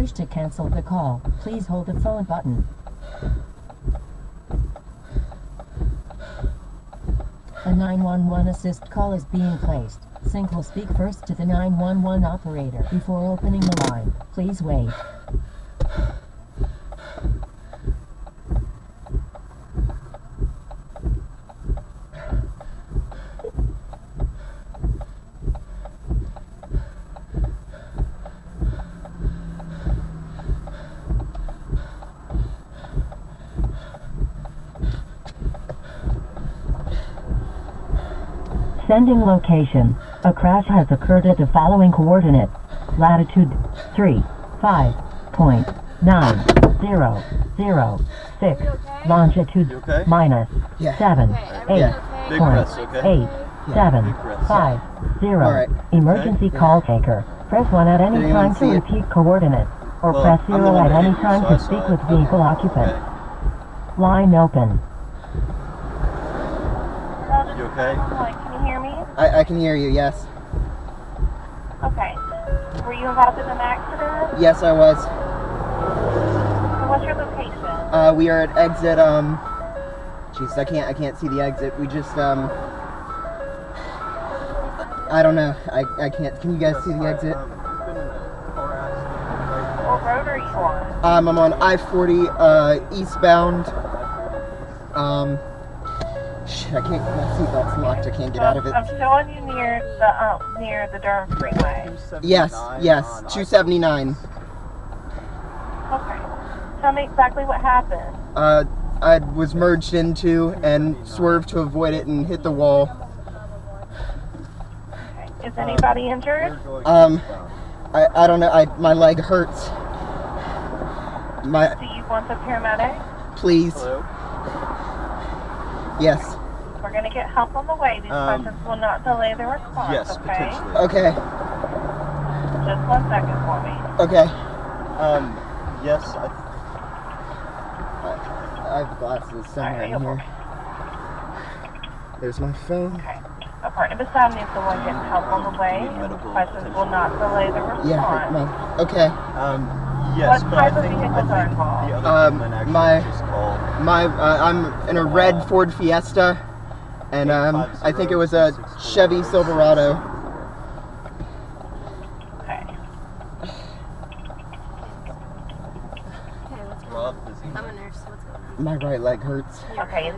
wish to cancel the call, please hold the phone button. A 911 assist call is being placed. Sync will speak first to the 911 operator before opening the line. Please wait. Sending location. A crash has occurred at the following coordinates. Latitude 35.906. Longitude -7.8.8.750. Emergency call taker. Press 1 at any time to repeat coordinates, or press 0 at any time to speak with vehicle occupant. Line open. You okay? Can you hear me? I can hear you, yes. Okay. Were you involved in an accident? Yes, I was. So what's your location? We are at exit, jeez, I can't see the exit. We just, I don't know. I can't, can you guys see the exit? What road are you on? I'm on I-40, eastbound. Shit, I can't, my seatbelt's locked, I can't get out of it. I'm showing you near the Durham freeway. Yes, 279. Okay. Tell me exactly what happened. I was merged into and swerved to avoid it and hit the wall. Okay. Is anybody injured? I don't know, my leg hurts. Do you want the paramedic? Please. Hello? We're Yes. going to get help on the way. These questions will not delay the response, Yes, okay? potentially. Okay. Just 1 second for me. Okay. Yes, I have glasses somewhere Alright, in here. There's my phone. Okay. A partner beside me is the one getting help on the way, and these questions will not delay the response. Yeah, okay. yes, What but type I of think vehicles are the involved? other gentleman actually just called. I'm in a red Ford Fiesta, and I think it was a Chevy Silverado. Okay. Rob, is he? I'm a nurse. What's going on? My right leg hurts. Okay.